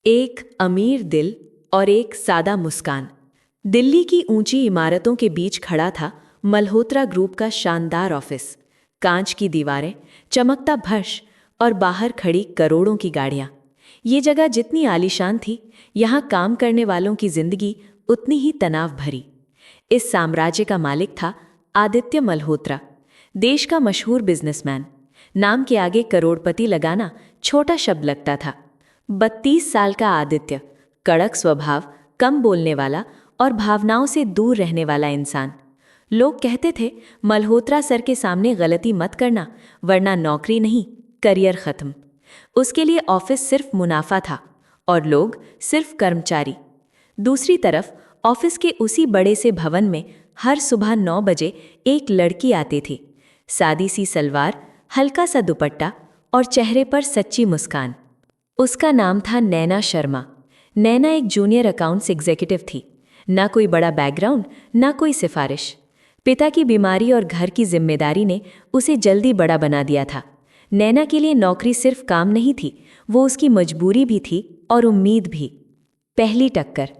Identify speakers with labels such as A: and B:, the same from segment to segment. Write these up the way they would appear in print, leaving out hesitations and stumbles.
A: एक अमीर दिल और एक सादा मुस्कान। दिल्ली की ऊंची इमारतों के बीच खड़ा था मल्होत्रा ग्रुप का शानदार ऑफिस। कांच की दीवारें, चमकता फर्श और बाहर खड़ी करोड़ों की गाड़ियां। ये जगह जितनी आलीशान थी, यहाँ काम करने वालों की जिंदगी उतनी ही तनाव भरी। इस साम्राज्य का मालिक था आदित्य मल्होत्रा, देश का मशहूर बिजनेसमैन। नाम के आगे करोड़पति लगाना छोटा शब्द लगता था। 32 साल का आदित्य, कड़क स्वभाव, कम बोलने वाला और भावनाओं से दूर रहने वाला इंसान। लोग कहते थे, मल्होत्रा सर के सामने गलती मत करना, वरना नौकरी नहीं, करियर खत्म। उसके लिए ऑफिस सिर्फ मुनाफा था और लोग सिर्फ कर्मचारी। दूसरी तरफ ऑफिस के उसी बड़े से भवन में हर सुबह 9 बजे एक लड़की आती थी। सादी सी सलवार, हल्का सा दुपट्टा और चेहरे पर सच्ची मुस्कान। उसका नाम था नैना शर्मा। नैना एक जूनियर अकाउंट्स एग्जीक्यूटिव थी। ना कोई बड़ा बैकग्राउंड, ना कोई सिफारिश। पिता की बीमारी और घर की जिम्मेदारी ने उसे जल्दी बड़ा बना दिया था। नैना के लिए नौकरी सिर्फ काम नहीं थी, वो उसकी मजबूरी भी थी और उम्मीद भी। पहली टक्कर।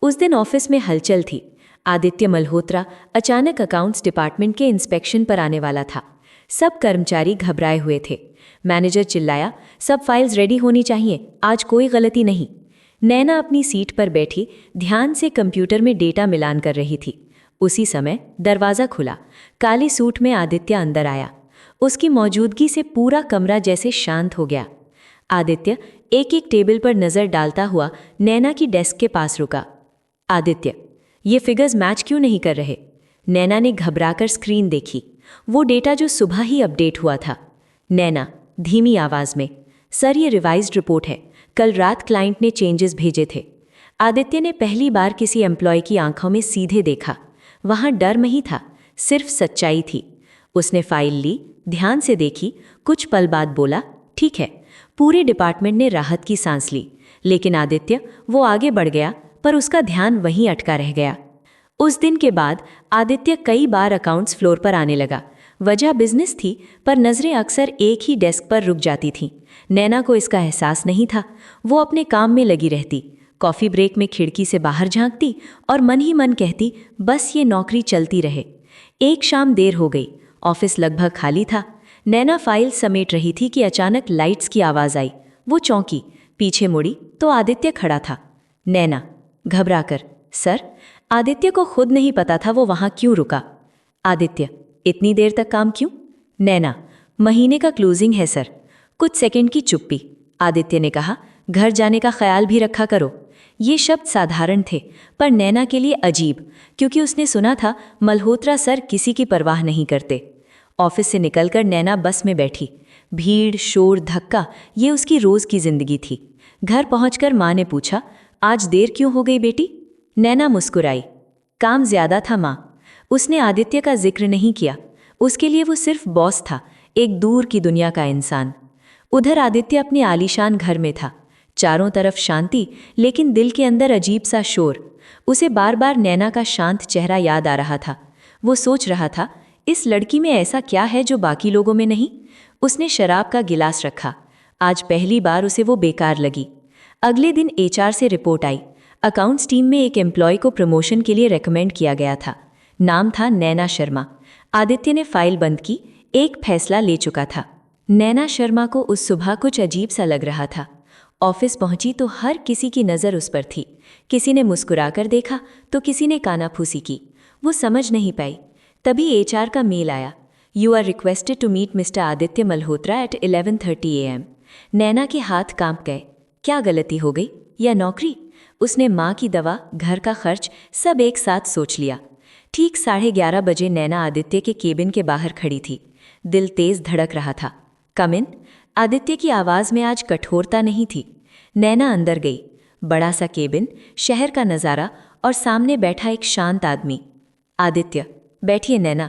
A: उस दिन ऑफिस में हलचल थी। आदित्य मल्होत्रा अचानक अकाउंट्स डिपार्टमेंट के इंस्पेक्शन पर आने वाला था। सब कर्मचारी घबराए हुए थे। मैनेजर चिल्लाया, सब फाइल्स रेडी होनी चाहिए, आज कोई गलती नहीं। नैना अपनी सीट पर बैठी ध्यान से कंप्यूटर में डेटा मिलान कर रही थी। उसी समय दरवाज़ा खुला। काले सूट में आदित्य अंदर आया। उसकी मौजूदगी से पूरा कमरा जैसे शांत हो गया। आदित्य एक एक टेबल पर नज़र डालता हुआ नैना की डेस्क के पास रुका। आदित्य, ये फिगर्स मैच क्यों नहीं कर रहे? नैना ने घबराकर स्क्रीन देखी। वो डेटा जो सुबह ही अपडेट हुआ था। नैना धीमी आवाज़ में, सर ये रिवाइज्ड रिपोर्ट है, कल रात क्लाइंट ने चेंजेस भेजे थे। आदित्य ने पहली बार किसी एम्प्लॉय की आंखों में सीधे देखा। वहाँ डर नहीं था, सिर्फ सच्चाई थी। उसने फाइल ली, ध्यान से देखी, कुछ पल बाद बोला, ठीक है। पूरे डिपार्टमेंट ने राहत की सांस ली। लेकिन आदित्य, वो आगे बढ़ गया, पर उसका ध्यान वहीं अटका रह गया। उस दिन के बाद आदित्य कई बार अकाउंट्स फ्लोर पर आने लगा। वजह बिजनेस थी, पर नज़रें अक्सर एक ही डेस्क पर रुक जाती थीं। नैना को इसका एहसास नहीं था। वो अपने काम में लगी रहती, कॉफ़ी ब्रेक में खिड़की से बाहर झांकती और मन ही मन कहती, बस ये नौकरी चलती रहे। एक शाम देर हो गई, ऑफिस लगभग खाली था। नैना फाइल समेट रही थी कि अचानक लाइट्स की आवाज़ आई। वो चौंकी, पीछे मुड़ी तो आदित्य खड़ा था। नैना घबराकर, सर? आदित्य को खुद नहीं पता था वो वहाँ क्यों रुका। आदित्य, इतनी देर तक काम क्यों? नैना, महीने का क्लोजिंग है सर। कुछ सेकंड की चुप्पी। आदित्य ने कहा, घर जाने का ख्याल भी रखा करो। ये शब्द साधारण थे, पर नैना के लिए अजीब, क्योंकि उसने सुना था मल्होत्रा सर किसी की परवाह नहीं करते। ऑफिस से निकलकर नैना बस में बैठी। भीड़, शोर, धक्का, ये उसकी रोज़ की जिंदगी थी। घर पहुंचकर माँ ने पूछा, आज देर क्यों हो गई बेटी? नैना मुस्कुराई, काम ज्यादा था माँ। उसने आदित्य का जिक्र नहीं किया। उसके लिए वो सिर्फ बॉस था, एक दूर की दुनिया का इंसान। उधर आदित्य अपने आलीशान घर में था। चारों तरफ शांति, लेकिन दिल के अंदर अजीब सा शोर। उसे बार बार नैना का शांत चेहरा याद आ रहा था। वो सोच रहा था, इस लड़की में ऐसा क्या है जो बाकी लोगों में नहीं? उसने शराब का गिलास रखा। आज पहली बार उसे वो बेकार लगी। अगले दिन एचआर से रिपोर्ट आई। अकाउंट्स टीम में एक एम्प्लॉय को प्रमोशन के लिए रेकमेंड किया गया था। नाम था नैना शर्मा। आदित्य ने फाइल बंद की, एक फैसला ले चुका था। नैना शर्मा को उस सुबह कुछ अजीब सा लग रहा था। ऑफिस पहुंची तो हर किसी की नज़र उस पर थी। किसी ने मुस्कुराकर देखा तो किसी ने कानाफूसी की। वो समझ नहीं पाई। तभी एचआर का मेल आया, you are requested to meet mister Aditya Malhotra at 11:30 AM। Naina के हाथ कांप गए। क्या गलती हो गई या नौकरी? उसने माँ की दवा, घर का खर्च, सब एक साथ सोच लिया। ठीक 11:30 बजे नैना आदित्य के केबिन के बाहर खड़ी थी। दिल तेज धड़क रहा था। कम इन। आदित्य की आवाज़ में आज कठोरता नहीं थी। नैना अंदर गई। बड़ा सा केबिन, शहर का नज़ारा और सामने बैठा एक शांत आदमी। आदित्य, बैठिए नैना।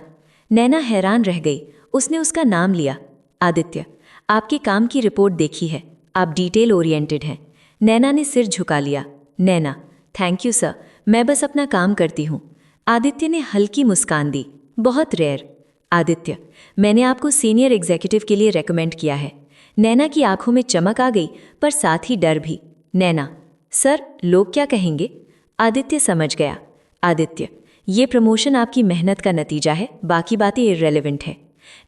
A: नैना हैरान रह गई। उसने उसका नाम लिया। आदित्य, आपके काम की रिपोर्ट देखी है, आप डिटेल ओरिएंटेड हैं। नैना ने सिर झुका लिया। नैना, थैंक यू सर, मैं बस अपना काम करती हूँ। आदित्य ने हल्की मुस्कान दी, बहुत रेयर। आदित्य, मैंने आपको सीनियर एग्जीक्यूटिव के लिए रेकमेंड किया है। नैना की आंखों में चमक आ गई, पर साथ ही डर भी। नैना, सर, लोग क्या कहेंगे? आदित्य समझ गया। आदित्य, ये प्रमोशन आपकी मेहनत का नतीजा है, बाकी बातें इररेलेवेंट है।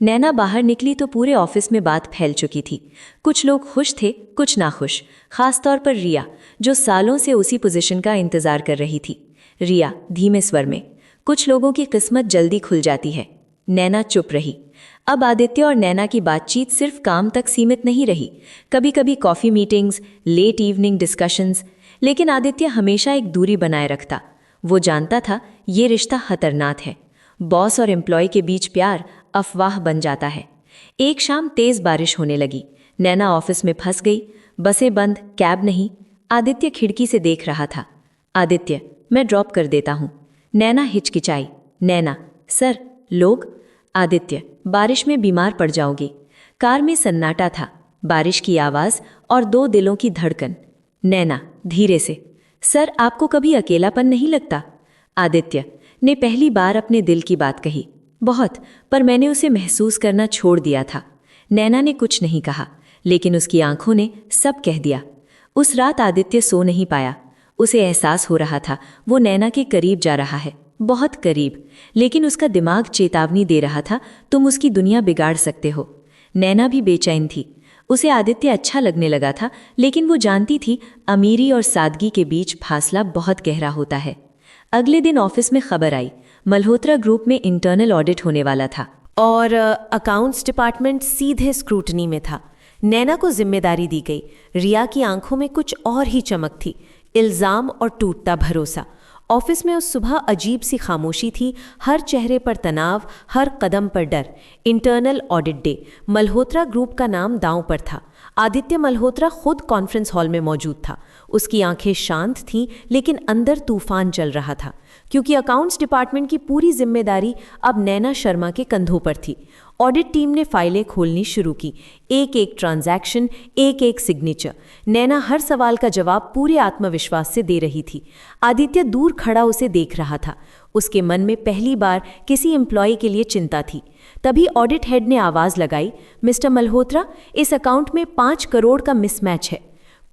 A: नैना बाहर निकली तो पूरे ऑफिस में बात फैल चुकी थी। कुछ लोग खुश थे, कुछ नाखुश, खासतौर पर रिया, जो सालों से उसी पोजीशन का इंतजार कर रही थी। रिया धीमे स्वर में, कुछ लोगों की किस्मत जल्दी खुल जाती है। नैना चुप रही। अब आदित्य और नैना की बातचीत सिर्फ काम तक सीमित नहीं रही। कभी कभी coffee meetings, late evening discussions, लेकिन आदित्य हमेशा एक दूरी बनाए रखता। वो जानता था ये रिश्ता खतरनाक है। बॉस और एम्प्लॉय के बीच प्यार अफवाह बन जाता है। एक शाम तेज बारिश होने लगी। नैना ऑफिस में फंस गई। बसें बंद, कैब नहीं। आदित्य खिड़की से देख रहा था। आदित्य, मैं ड्रॉप कर देता हूँ। नैना हिचकिचाई। नैना, सर, लोग? आदित्य, बारिश में बीमार पड़ जाओगे। कार में सन्नाटा था, बारिश की आवाज़ और दो दिलों की धड़कन। नैना धीरे से, सर, आपको कभी अकेलापन नहीं लगता? आदित्य ने पहली बार अपने दिल की बात कही। बहुत, पर मैंने उसे महसूस करना छोड़ दिया था। नैना ने कुछ नहीं कहा, लेकिन उसकी आंखों ने सब कह दिया। उस रात आदित्य सो नहीं पाया। उसे एहसास हो रहा था वो नैना के करीब जा रहा है, बहुत करीब, लेकिन उसका दिमाग चेतावनी दे रहा था, तुम उसकी दुनिया बिगाड़ सकते हो। नैना भी बेचैन थी। उसे आदित्य अच्छा लगने लगा था, लेकिन वो जानती थी अमीरी और सादगी के बीच फासला बहुत गहरा होता है। अगले दिन ऑफिस में खबर आई, मल्होत्रा ग्रुप में इंटरनल ऑडिट होने वाला था और अकाउंट्स डिपार्टमेंट सीधे स्क्रूटनी में था। नैना को जिम्मेदारी दी गई। रिया की आंखों में कुछ और ही चमक थी, इल्जाम और टूटता भरोसा। ऑफिस में उस सुबह अजीब सी खामोशी थी, हर चेहरे पर तनाव, हर कदम पर डर। Internal audit day, Malhotra group का नाम दांव पर था। आदित्य मल्होत्रा खुद कॉन्फ्रेंस हॉल में मौजूद था। उसकी आंखें शांत थीं, लेकिन अंदर तूफान चल रहा था, क्योंकि अकाउंट्स डिपार्टमेंट की पूरी जिम्मेदारी अब नैना शर्मा के कंधों पर थी। ऑडिट टीम ने फाइलें खोलनी शुरू की, एक एक ट्रांजैक्शन, एक एक सिग्नेचर। नैना हर सवाल का जवाब पूरे आत्मविश्वास से दे रही थी। आदित्य दूर खड़ा उसे देख रहा था। उसके मन में पहली बार किसी एम्प्लॉय के लिए चिंता थी। तभी ऑडिट हेड ने आवाज़ लगाई, मिस्टर मल्होत्रा, इस अकाउंट में 5 करोड़ का मिसमैच है।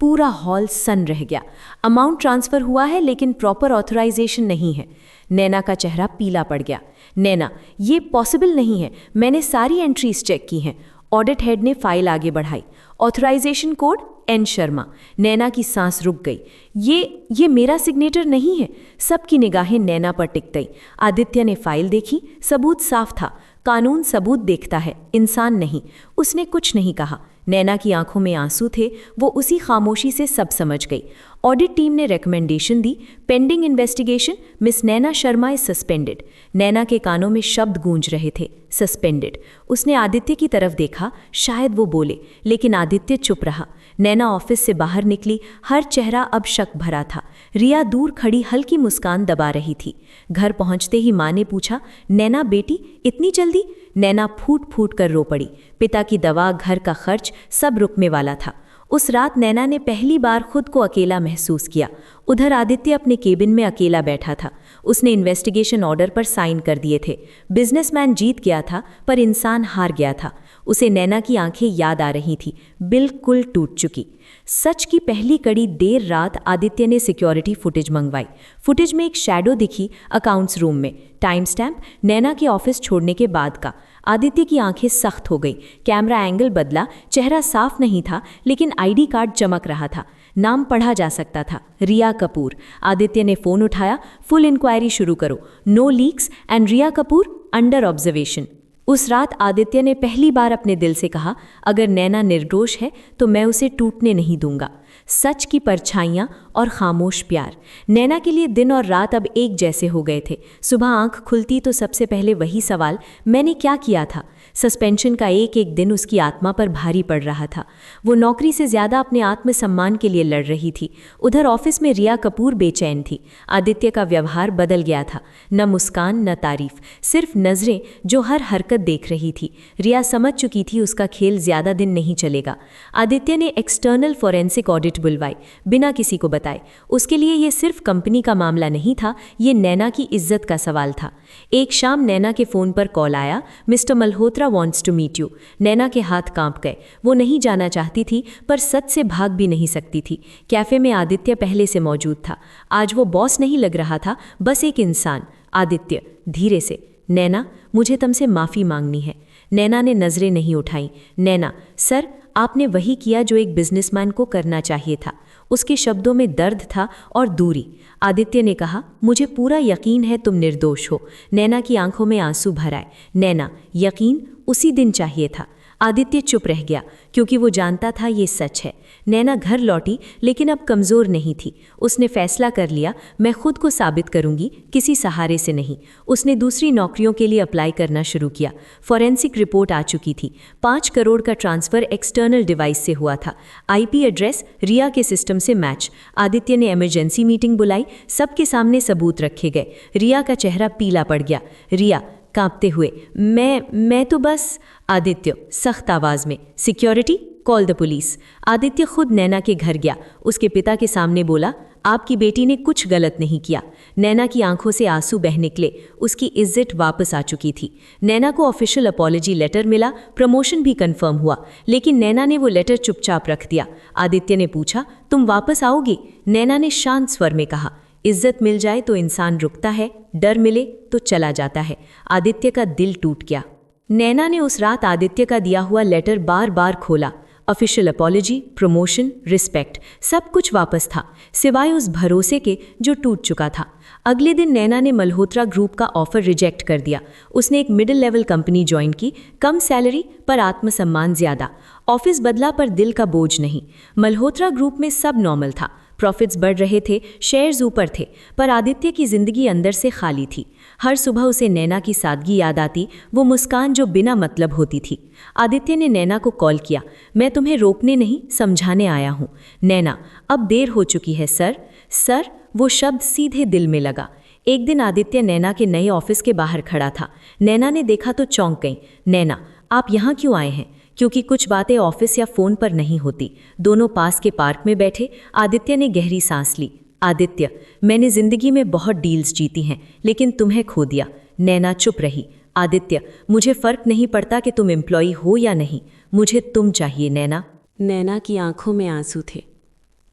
A: पूरा हॉल सन रह गया। अमाउंट ट्रांसफ़र हुआ है, लेकिन प्रॉपर ऑथराइजेशन नहीं है। नैना का चेहरा पीला पड़ गया। नैना, ये पॉसिबल नहीं है, मैंने सारी एंट्रीज चेक की हैं। ऑडिट हेड ने फाइल आगे बढ़ाई। Authorization code N Sharma. Naina की सांस रुक गई। ये मेरा सिग्नेचर नहीं है। सबकी निगाहें नैना पर टिक गई। आदित्य ने फाइल देखी, सबूत साफ था। कानून सबूत देखता है, इंसान नहीं। उसने कुछ नहीं कहा। नैना की आंखों में आंसू थे। वो उसी खामोशी से सब समझ गई। ऑडिट टीम ने रिकमेंडेशन दी, pending investigation, miss Naina Sharma is suspended. Naina के कानों में शब्द गूंज रहे थे, सस्पेंडेड। उसने आदित्य की तरफ देखा, शायद वो बोले, लेकिन आदित्य चुप रहा। नैना ऑफिस से बाहर निकली, हर चेहरा अब शक भरा था। रिया दूर खड़ी हल्की मुस्कान दबा रही थी। घर पहुंचते ही माँ ने पूछा, नैना बेटी, इतनी जल्दी? नैना फूट फूट कर रो पड़ी। पिता की दवा, घर का खर्च, सब रुकने वाला था। उस रात नैना ने पहली बार खुद को अकेला महसूस किया। उधर आदित्य अपने केबिन में अकेला बैठा था। उसने इन्वेस्टिगेशन ऑर्डर पर साइन कर दिए थे। बिजनेसमैन जीत गया था, पर इंसान हार गया था। उसे नैना की आंखें याद आ रही थी, बिल्कुल टूट चुकी। सच की पहली कड़ी देर रात आदित्य ने सिक्योरिटी फुटेज मंगवाई। फुटेज में एक शैडो दिखी अकाउंट्स रूम में। टाइम स्टैम्प नैना के ऑफिस छोड़ने के बाद का। आदित्य की आंखें सख्त हो गई। कैमरा एंगल बदला, चेहरा साफ नहीं था, लेकिन आईडी कार्ड चमक रहा था। नाम पढ़ा जा सकता था, रिया कपूर। आदित्य ने फोन उठाया, फुल इंक्वायरी शुरू करो, no leaks and Riya Kapoor under observation. उस रात आदित्य ने पहली बार अपने दिल से कहा, अगर नैना निर्दोष है तो मैं उसे टूटने नहीं दूंगा। सच की परछाइयाँ और खामोश प्यार। नैना के लिए दिन और रात अब एक जैसे हो गए थे। सुबह आंख खुलती तो सबसे पहले वही सवाल, मैंने क्या किया था? सस्पेंशन का एक एक दिन उसकी आत्मा पर भारी पड़ रहा था। वो नौकरी से ज़्यादा अपने आत्मसम्मान के लिए लड़ रही थी। उधर ऑफिस में रिया कपूर बेचैन थी। आदित्य का व्यवहार बदल गया था, न मुस्कान न तारीफ, सिर्फ नज़रें जो हर हरकत देख रही थी। रिया समझ चुकी थी उसका खेल ज़्यादा दिन नहीं चलेगा। आदित्य ने एक्सटर्नल फॉरेंसिक ऑडिट बुलवाई, बिना किसी को बताए। उसके लिए ये सिर्फ कंपनी का मामला नहीं था, ये नैना की इज्जत का सवाल था। एक शाम नैना के फ़ोन पर कॉल आया, mister Malhotra wants to meet you. Naina के हाथ कांप गए। वो नहीं जाना चाहती थी, पर सच से भाग भी नहीं सकती थी। कैफ़े में आदित्य पहले से मौजूद था। आज वो बॉस नहीं लग रहा था, बस एक इंसान। आदित्य धीरे से, नैना मुझे तुमसे माफ़ी मांगनी है। नैना ने नज़रें नहीं उठाईं। नैना, सर आपने वही किया जो एक बिजनेसमैन को करना चाहिए था। उसके शब्दों में दर्द था और दूरी। आदित्य ने कहा, मुझे पूरा यकीन है तुम निर्दोष हो। नैना की आंखों में आंसू भर आए। नैना, यकीन उसी दिन चाहिए था। आदित्य चुप रह गया, क्योंकि वो जानता था ये सच है। नैना घर लौटी, लेकिन अब कमज़ोर नहीं थी। उसने फैसला कर लिया, मैं खुद को साबित करूंगी, किसी सहारे से नहीं। उसने दूसरी नौकरियों के लिए अप्लाई करना शुरू किया। फॉरेंसिक रिपोर्ट आ चुकी थी। 5 करोड़ का ट्रांसफ़र एक्सटर्नल डिवाइस से हुआ था। IP एड्रेस रिया के सिस्टम से मैच। आदित्य ने इमरजेंसी मीटिंग बुलाई। सबके सामने सबूत रखे गए। रिया का चेहरा पीला पड़ गया। रिया कांपते हुए, मैं तो बस। आदित्य सख्त आवाज़ में, security call the police. Aditya खुद नैना के घर गया। उसके पिता के सामने बोला, आपकी बेटी ने कुछ गलत नहीं किया। नैना की आंखों से आंसू बह निकले। उसकी इज्जत वापस आ चुकी थी। नैना को ऑफिशियल अपॉलजी लेटर मिला, प्रमोशन भी कंफर्म हुआ, लेकिन नैना ने वो लेटर चुपचाप रख दिया। आदित्य ने पूछा, तुम वापस आओगी? नैना ने शांत स्वर में कहा, इज्जत मिल जाए तो इंसान रुकता है, डर मिले तो चला जाता है। आदित्य का दिल टूट गया। नैना ने उस रात आदित्य का दिया हुआ लेटर बार बार खोला। ऑफिशियल अपॉलजी, प्रमोशन, रिस्पेक्ट, सब कुछ वापस था, सिवाय उस भरोसे के जो टूट चुका था। अगले दिन नैना ने मल्होत्रा ग्रुप का ऑफर रिजेक्ट कर दिया। उसने एक मिडिल लेवल कंपनी ज्वाइन की, कम सैलरी पर आत्मसम्मान ज़्यादा। ऑफिस बदला पर दिल का बोझ नहीं। मल्होत्रा ग्रुप में सब नॉर्मल था, प्रॉफिट्स बढ़ रहे थे, शेयर्स ऊपर थे, पर आदित्य की जिंदगी अंदर से खाली थी। हर सुबह उसे नैना की सादगी याद आती, वो मुस्कान जो बिना मतलब होती थी। आदित्य ने नैना को कॉल किया, मैं तुम्हें रोकने नहीं समझाने आया हूँ। नैना, अब देर हो चुकी है सर। सर, वो शब्द सीधे दिल में लगा। एक दिन आदित्य नैना के नए ऑफिस के बाहर खड़ा था। नैना ने देखा तो चौंक गई। नैना, आप यहाँ क्यों आए हैं? क्योंकि कुछ बातें ऑफिस या फ़ोन पर नहीं होती। दोनों पास के पार्क में बैठे। आदित्य ने गहरी सांस ली। आदित्य, मैंने ज़िंदगी में बहुत डील्स जीती हैं, लेकिन तुम्हें खो दिया। नैना चुप रही। आदित्य, मुझे फ़र्क नहीं पड़ता कि तुम एम्प्लॉई हो या नहीं, मुझे तुम चाहिए। नैना।
B: नैना की आंखों में आंसू थे।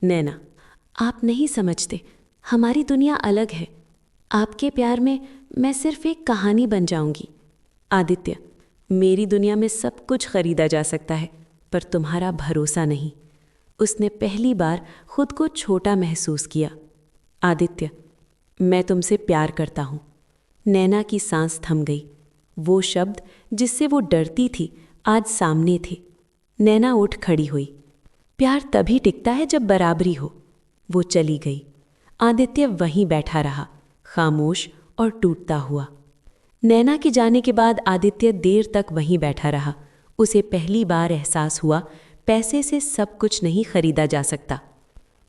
B: नैना, आप नहीं समझते, हमारी दुनिया अलग है। आपके प्यार में मैं सिर्फ एक कहानी बन जाऊंगी। आदित्य, मेरी दुनिया में सब कुछ खरीदा जा सकता है, पर तुम्हारा भरोसा नहीं। उसने पहली बार खुद को छोटा महसूस किया। आदित्य, मैं तुमसे प्यार करता हूँ। नैना की सांस थम गई। वो शब्द जिससे वो डरती थी आज सामने थे। नैना उठ खड़ी हुई। प्यार तभी टिकता है जब बराबरी हो। वो चली गई। आदित्य वहीं बैठा रहा, खामोश और टूटता हुआ। नैना के जाने के बाद आदित्य देर तक वहीं बैठा रहा। उसे पहली बार एहसास हुआ, पैसे से सब कुछ नहीं खरीदा जा सकता।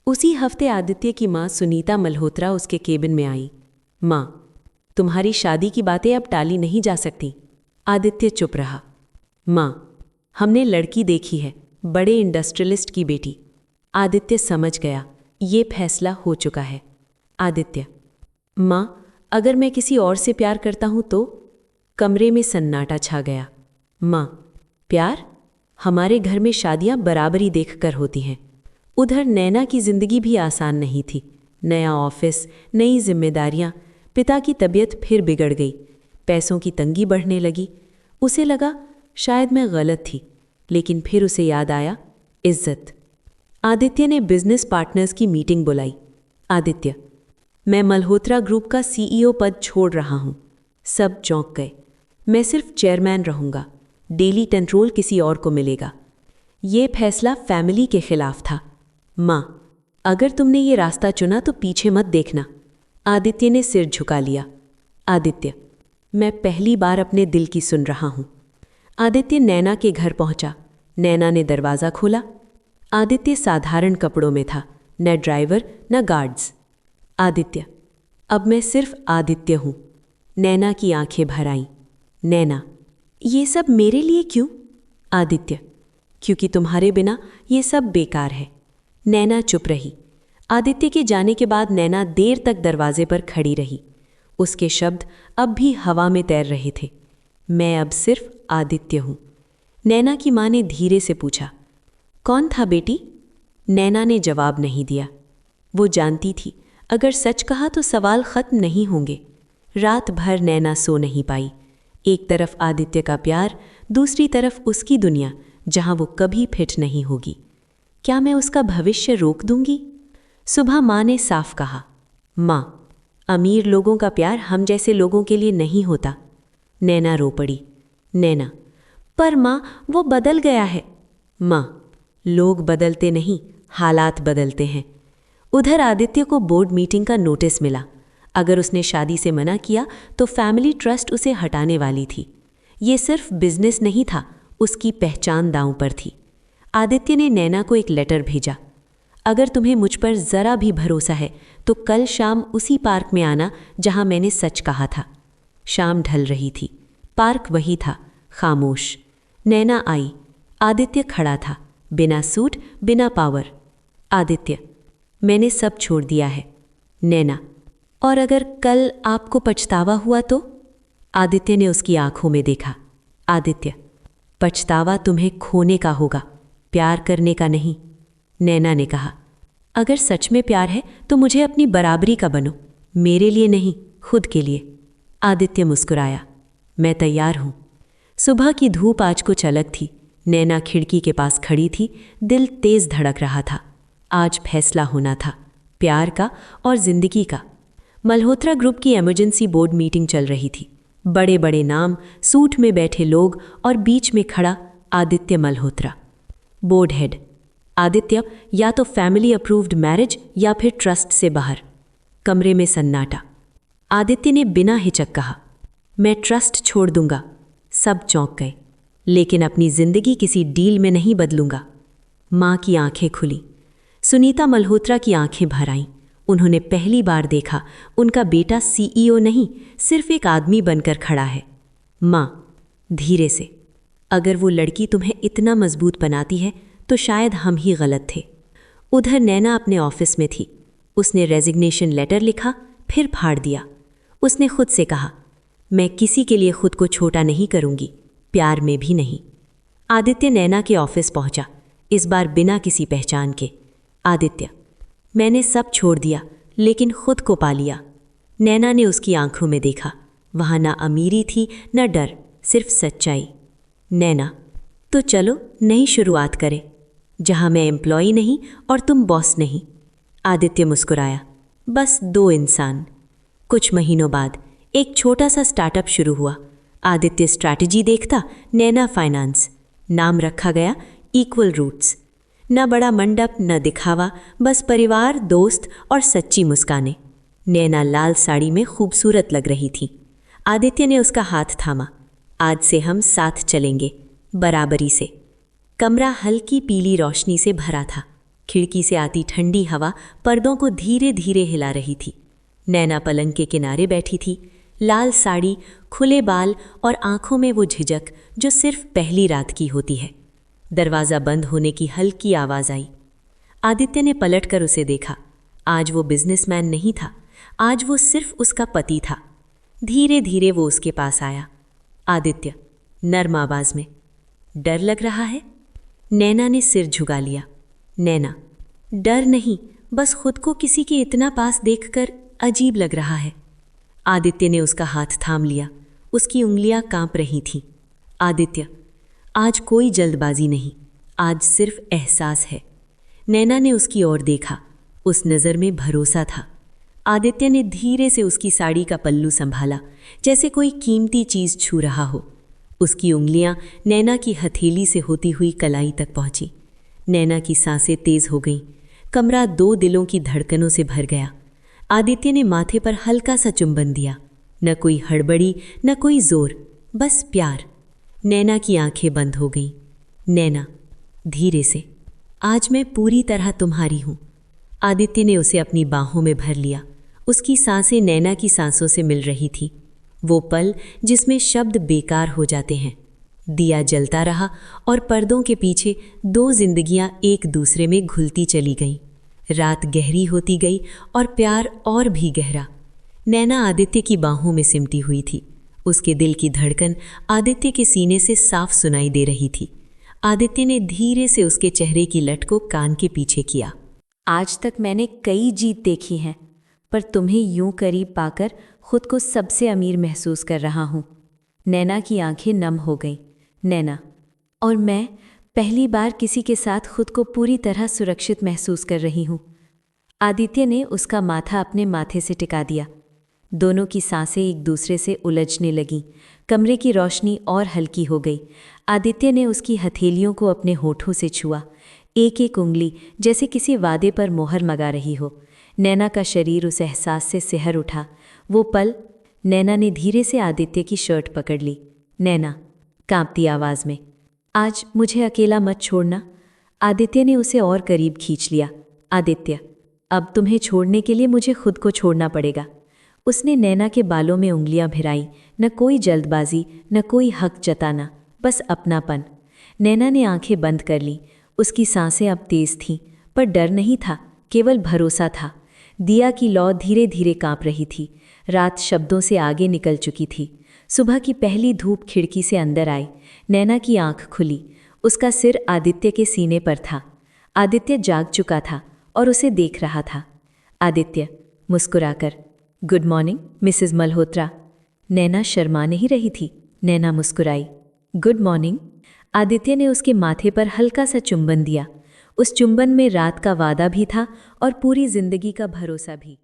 B: उसी हफ्ते आदित्य की माँ सुनीता मल्होत्रा उसके केबिन में आई। माँ, तुम्हारी शादी की बातें अब टाली नहीं जा सकती। आदित्य चुप रहा। माँ, हमने लड़की देखी है, बड़े इंडस्ट्रियलिस्ट की बेटी। आदित्य समझ गया, ये फैसला हो चुका है। आदित्य, माँ, अगर मैं किसी और से प्यार करता हूँ तो? कमरे में सन्नाटा छा गया। माँ, प्यार? हमारे घर में शादियाँ बराबरी देखकर होती हैं। उधर नैना की जिंदगी भी आसान नहीं थी। नया ऑफिस, नई जिम्मेदारियाँ। पिता की तबीयत फिर बिगड़ गई। पैसों की तंगी बढ़ने लगी। उसे लगा शायद मैं गलत थी, लेकिन फिर उसे याद आया, इज्जत। आदित्य ने बिजनेस पार्टनर्स की मीटिंग बुलाई। आदित्य, मैं मल्होत्रा ग्रुप का CEO पद छोड़ रहा हूँ। सब चौंक गए। मैं सिर्फ चेयरमैन रहूँगा, डेली कंट्रोल किसी और को मिलेगा। ये फैसला फैमिली के खिलाफ था। माँ, अगर तुमने ये रास्ता चुना तो पीछे मत देखना। आदित्य ने सिर झुका लिया। आदित्य, मैं पहली बार अपने दिल की सुन रहा हूँ। आदित्य नैना के घर पहुँचा। नैना ने दरवाज़ा खोला। आदित्य साधारण कपड़ों में था, न ड्राइवर न गार्ड्स। आदित्य, अब मैं सिर्फ आदित्य हूँ। नैना की आंखें भर आईं। नैना, ये सब मेरे लिए क्यों? आदित्य, क्योंकि तुम्हारे बिना ये सब बेकार है। नैना चुप रही। आदित्य के जाने के बाद नैना देर तक दरवाजे पर खड़ी रही। उसके शब्द अब भी हवा में तैर रहे थे। मैं अब सिर्फ आदित्य हूँ। नैना की माँ ने धीरे से पूछा, कौन था बेटी? नैना ने जवाब नहीं दिया। वो जानती थी अगर सच कहा तो सवाल खत्म नहीं होंगे। रात भर नैना सो नहीं पाई। एक तरफ आदित्य का प्यार, दूसरी तरफ उसकी दुनिया जहां वो कभी फिट नहीं होगी। क्या मैं उसका भविष्य रोक दूंगी? सुबह माँ ने साफ कहा, माँ, अमीर लोगों का प्यार हम जैसे लोगों के लिए नहीं होता। नैना रो पड़ी। नैना, पर माँ वो बदल गया है। माँ, लोग बदलते नहीं, हालात बदलते हैं। उधर आदित्य को बोर्ड मीटिंग का नोटिस मिला। अगर उसने शादी से मना किया तो फैमिली ट्रस्ट उसे हटाने वाली थी। ये सिर्फ बिजनेस नहीं था, उसकी पहचान दांव पर थी। आदित्य ने नैना को एक लेटर भेजा, अगर तुम्हें मुझ पर ज़रा भी भरोसा है तो कल शाम उसी पार्क में आना जहां मैंने सच कहा था। शाम ढल रही थी। पार्क वही था, खामोश। नैना आई। आदित्य खड़ा था, बिना सूट, बिना पावर। आदित्य, मैंने सब छोड़ दिया है। नैना, और अगर कल आपको पछतावा हुआ तो? आदित्य ने उसकी आंखों में देखा। आदित्य, पछतावा तुम्हें खोने का होगा, प्यार करने का नहीं। नैना ने कहा, अगर सच में प्यार है तो मुझे अपनी बराबरी का बनो, मेरे लिए नहीं, खुद के लिए। आदित्य मुस्कुराया, मैं तैयार हूं। सुबह की धूप आज कुछ अलग थी। नैना खिड़की के पास खड़ी थी, दिल तेज धड़क रहा था। आज फैसला होना था, प्यार का और जिंदगी का। मल्होत्रा ग्रुप की इमरजेंसी बोर्ड मीटिंग चल रही थी। बड़े बड़े नाम, सूट में बैठे लोग और बीच में खड़ा आदित्य मल्होत्रा, बोर्ड हेड। आदित्य, या तो फैमिली अप्रूव्ड मैरिज या फिर ट्रस्ट से बाहर। कमरे में सन्नाटा। आदित्य ने बिना हिचक कहा, मैं ट्रस्ट छोड़ दूंगा। सब चौंक गए, लेकिन अपनी जिंदगी किसी डील में नहीं बदलूंगा। माँ की आंखें खुली। सुनीता मल्होत्रा की आंखें भर आईं। उन्होंने पहली बार देखा उनका बेटा सीईओ नहीं, सिर्फ एक आदमी बनकर खड़ा है। माँ, धीरे से, अगर वो लड़की तुम्हें इतना मजबूत बनाती है तो शायद हम ही गलत थे। उधर नैना अपने ऑफिस में थी। उसने रेजिग्नेशन लेटर लिखा, फिर फाड़ दिया। उसने खुद से कहा, मैं किसी के लिए खुद को छोटा नहीं करूंगी, प्यार में भी नहीं। आदित्य नैना के ऑफिस पहुंचा, इस बार बिना किसी पहचान के। आदित्य, मैंने सब छोड़ दिया लेकिन खुद को पा लिया। नैना ने उसकी आंखों में देखा। वहां ना अमीरी थी ना डर, सिर्फ सच्चाई। नैना, तो चलो नई शुरुआत करें, जहां मैं एम्प्लॉई नहीं और तुम बॉस नहीं। आदित्य मुस्कुराया, बस दो इंसान। कुछ महीनों बाद एक छोटा सा स्टार्टअप शुरू हुआ। आदित्य स्ट्रैटेजी देखता, नैना फाइनेंस। नाम रखा गया इक्वल रूट्स। न बड़ा मंडप, न दिखावा, बस परिवार, दोस्त और सच्ची मुस्कानें। नैना लाल साड़ी में खूबसूरत लग रही थी। आदित्य ने उसका हाथ थामा, आज से हम साथ चलेंगे, बराबरी से। कमरा हल्की पीली रोशनी से भरा था। खिड़की से आती ठंडी हवा पर्दों को धीरे धीरे हिला रही थी। नैना पलंग के किनारे बैठी थी, लाल साड़ी, खुले बाल और आंखों में वो झिझक जो सिर्फ पहली रात की होती है। दरवाज़ा बंद होने की हल्की आवाज़ आई। आदित्य ने पलटकर उसे देखा। आज वो बिजनेसमैन नहीं था, आज वो सिर्फ उसका पति था। धीरे धीरे वो उसके पास आया। आदित्य, नर्म आवाज़ में, डर लग रहा है? नैना ने सिर झुका लिया। नैना, डर नहीं, बस खुद को किसी के इतना पास देखकर अजीब लग रहा है। आदित्य ने उसका हाथ थाम लिया। उसकी उंगलियां कांप रही थीं। आदित्य, आज कोई जल्दबाजी नहीं, आज सिर्फ एहसास है। नैना ने उसकी ओर देखा। उस नज़र में भरोसा था। आदित्य ने धीरे से उसकी साड़ी का पल्लू संभाला, जैसे कोई कीमती चीज़ छू रहा हो। उसकी उंगलियां नैना की हथेली से होती हुई कलाई तक पहुंची। नैना की सांसें तेज हो गईं। कमरा दो दिलों की धड़कनों से भर गया। आदित्य ने माथे पर हल्का सा चुंबन दिया। न कोई हड़बड़ी, न कोई जोर, बस प्यार। नैना की आंखें बंद हो गईं। नैना, धीरे से, आज मैं पूरी तरह तुम्हारी हूं। आदित्य ने उसे अपनी बाहों में भर लिया। उसकी सांसें नैना की सांसों से मिल रही थी। वो पल जिसमें शब्द बेकार हो जाते हैं। दिया जलता रहा और पर्दों के पीछे दो जिंदगियां एक दूसरे में घुलती चली गईं। रात गहरी होती गई और प्यार और भी गहरा। नैना आदित्य की बाहों में सिमटी हुई थी। उसके दिल की धड़कन आदित्य के सीने से साफ सुनाई दे रही थी। आदित्य ने धीरे से उसके चेहरे की लट को कान के पीछे किया।
A: आज तक मैंने कई जीत देखी हैं, पर तुम्हें यूं करीब पाकर खुद को सबसे अमीर महसूस कर रहा हूं। नैना की आंखें नम हो गईं। नैना, और मैं पहली बार किसी के साथ खुद को पूरी तरह सुरक्षित महसूस कर रही हूं। आदित्य ने उसका माथा अपने माथे से टिका दिया। दोनों की सांसें एक दूसरे से उलझने लगीं। कमरे की रोशनी और हल्की हो गई। आदित्य ने उसकी हथेलियों को अपने होठों से छुआ, एक एक उंगली जैसे किसी वादे पर मोहर मगा रही हो। नैना का शरीर उस एहसास से सिहर उठा। वो पल, नैना ने धीरे से आदित्य की शर्ट पकड़ ली। नैना, कांपती आवाज़ में, आज मुझे अकेला मत छोड़ना। आदित्य ने उसे और करीब खींच लिया। आदित्य, अब तुम्हें छोड़ने के लिए मुझे खुद को छोड़ना पड़ेगा। उसने नैना के बालों में उंगलियां भिराई। न कोई जल्दबाजी, न कोई हक जताना, बस अपनापन। नैना ने आंखें बंद कर लीं। उसकी सांसें अब तेज थीं, पर डर नहीं था, केवल भरोसा था। दिया की लौ धीरे धीरे कांप रही थी। रात शब्दों से आगे निकल चुकी थी। सुबह की पहली धूप खिड़की से अंदर आई। नैना की आंख खुली। उसका सिर आदित्य के सीने पर था। आदित्य जाग चुका था और उसे देख रहा था। आदित्य मुस्कुराकर, गुड मॉर्निंग मिसेस मल्होत्रा। नैना शर्मा नहीं रही थी। नैना मुस्कुराई। Good morning. आदित्य ने उसके माथे पर हल्का सा चुंबन दिया। उस चुंबन में रात का वादा भी था और पूरी जिंदगी का भरोसा भी।